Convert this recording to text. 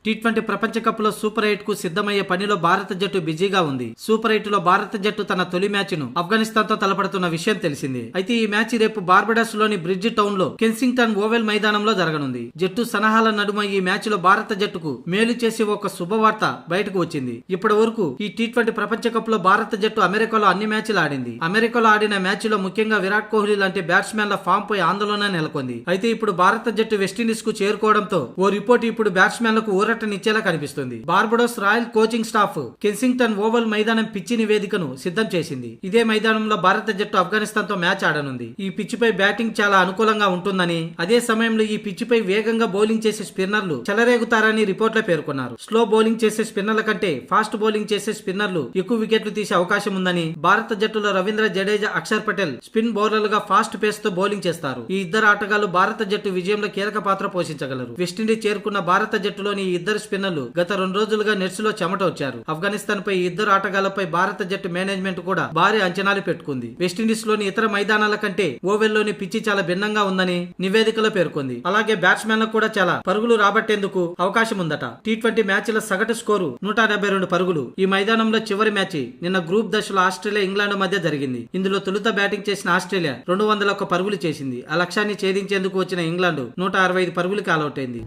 T20 ప్రపంచ cup లో super 8 కు సిద్ధమయ్యే పనిలో భారత జట్టు బిజీగా ఉంది. సూపర్ 8 లో భారత జట్టు తన తొలి మ్యాచ్ ను ఆఫ్ఘనిస్తాన్ తో తలపడుతున్న విషయం తెలిసిందే. అయితే ఈ మ్యాచ్ రేపు బార్బడాస్ లోని బ్రిడ్జ్ టౌన్ లో కెన్సింగ్టన్ ఓవెల్ మైదానంలో జరగనుంది. జట్టు సన్నాహాల నడుమ ఈ మ్యాచ్ లో భారత జట్టుకు మేలు చేసే ఒక శుభవార్త బయటకు వచ్చింది. ఇప్పటి వరకు ఈ టీ20 ప్రపంచ కప్ లో భారత జట్టు అమెరికాలో అన్ని మ్యాచ్లు ఆడింది. అమెరికాలో ఆడిన మ్యాచ్ లో ముఖ్యంగా విరాట్ కోహ్లీ లాంటి బ్యాట్స్మెన్ల ఫామ్ పై ఆందోళన నెలకొంది. అయితే ఇప్పుడు భారత జట్టు వెస్టిండీస్ కు చేరుకోవడంతో ఓ రిపోర్ట్ ఇప్పుడు బ్యాట్స్మెన్లకు ఊరటనిచ్చేలా కనిపిస్తుంది. Barbados royal coaching staff Kensington oval మైదానం పిచ్చి నివేదికను సిద్ధం చేసింది. ఇదే మైదానంలో భారత జట్టు ఆఫ్ఘనిస్తాన్ తో మ్యాచ్ ఆడనుంది. ఈ పిచ్ పై బ్యాటింగ్ చాలా అనుకూలంగా ఉంటుందని, అదే సమయంలో ఈ పిచ్ పై వేగంగా బౌలింగ్ చేసే స్పిన్నర్లు చెలరేగుతారని రిపోర్ట్లో పేర్కొన్నారు. స్లో బౌలింగ్ చేసే స్పిన్నర్ల కంటే ఫాస్ట్ బౌలింగ్ చేసే స్పిన్నర్లు ఎక్కువ వికెట్లు తీసే అవకాశం ఉందని, భారత జట్టులో రవీంద్ర జడేజా, అక్షర్ పటేల్ స్పిన్ బౌలర్లుగా ఫాస్ట్ పేస్ తో బౌలింగ్ చేస్తారు. ఈ ఇద్దరు ఆటగాళ్లు భారత జట్టు విజయంలో కీలక పాత్ర పోషించగలరు. వెస్టిండీస్ చేరుకున్న భారత జట్టులోని ఈ ఇద్దరు స్పిన్నర్లు గత 2 రోజులుగా నెట్స్ లో చెమట వచ్చారు. ఆఫ్ఘనిస్తాన్ పై ఈ ఇద్దరు ఆటగాళ్లపై భారత జట్టు మేనేజ్మెంట్ కూడా భారీ అంచనాలు పెట్టుకుంది. వెస్టిండీస్ లోని ఇతర మైదానాల కంటే ఓవెల్ లోని పిచ్చి చాలా భిన్నంగా ఉందని నివేదికలో పేర్కొంది. అలాగే బ్యాట్స్మెన్లకు కూడా చాలా పరుగులు రాబట్టేందుకు అవకాశం ఉందట. టీ20 మ్యాచ్ల సగటు స్కోరు 172 పరుగులు. ఈ మైదానంలో చివరి మ్యాచ్ నిన్న గ్రూప్ దశలో ఆస్ట్రేలియా, ఇంగ్లాండ్ మధ్య జరిగింది. ఇందులో తొలుత బ్యాటింగ్ చేసిన ఆస్ట్రేలియా 201 పరుగులు చేసింది. ఆ లక్ష్యాన్ని ఛేదించేందుకు వచ్చిన ఇంగ్లాండ్ 165 పరుగులకి ఆలౌట్ అయింది.